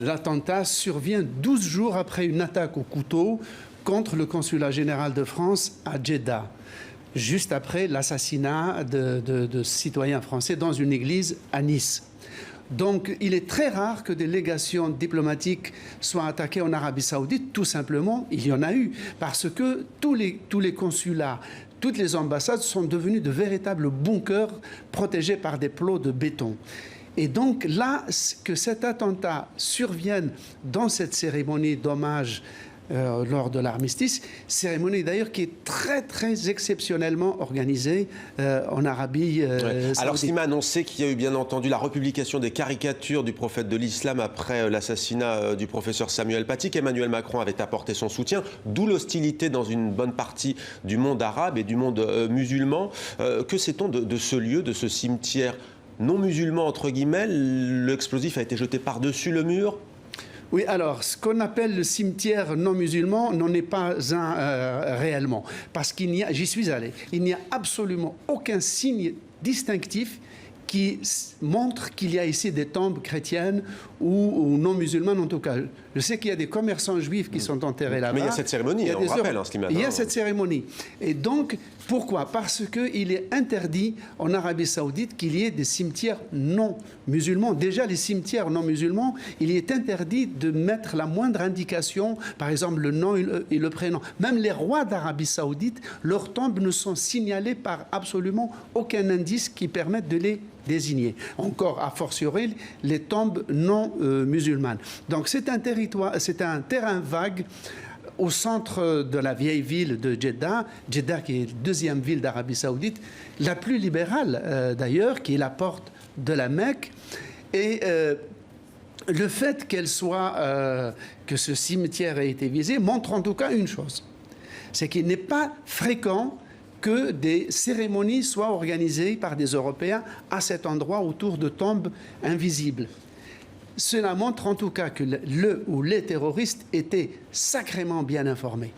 L'attentat survient 12 jours après une attaque au couteau contre le consulat général de France à Djeddah, juste après l'assassinat de citoyens français dans une église à Nice. Donc, il est très rare que des légations diplomatiques soient attaquées en Arabie Saoudite. Tout simplement, il y en a eu, parce que tous les consulats, toutes les ambassades sont devenus de véritables bunkers protégés par des plots de béton. Et donc là, que cet attentat survienne dans cette cérémonie d'hommage lors de l'armistice, cérémonie d'ailleurs qui est très très exceptionnellement organisée en Arabie Saoudite. Alors Slima a annoncé qu'il y a eu bien entendu la republication des caricatures du prophète de l'islam après l'assassinat du professeur Samuel Paty. Emmanuel Macron avait apporté son soutien, d'où l'hostilité dans une bonne partie du monde arabe et du monde musulman. Que sait-on de ce lieu, de ce cimetière non musulman entre guillemets? L'explosif a été jeté par-dessus le mur? Oui, alors, ce qu'on appelle le cimetière non musulman n'en est pas un réellement. Parce qu'il n'y a, j'y suis allé, il n'y a absolument aucun signe distinctif qui montre qu'il y a ici des tombes chrétiennes ou non musulmanes en tout cas. Je sais qu'il y a des commerçants juifs qui sont enterrés là-bas. Mais il y a cette cérémonie, on rappelle, Slima. Il y a cette cérémonie. Et donc, pourquoi? Parce qu'il est interdit en Arabie Saoudite qu'il y ait des cimetières non musulmans. Déjà, les cimetières non musulmans, il est interdit de mettre la moindre indication, par exemple le nom et le prénom. Même les rois d'Arabie Saoudite, leurs tombes ne sont signalées par absolument aucun indice qui permette de les désigner. Encore, a fortiori, les tombes non musulmanes. Donc, c'est un terrain vague au centre de la vieille ville de Djeddah, Djeddah qui est la deuxième ville d'Arabie Saoudite, la plus libérale d'ailleurs, qui est la porte de la Mecque. Et le fait que ce cimetière ait été visé montre en tout cas une chose, c'est qu'il n'est pas fréquent que des cérémonies soient organisées par des Européens à cet endroit autour de tombes invisibles. Cela montre en tout cas que les terroristes étaient sacrément bien informés.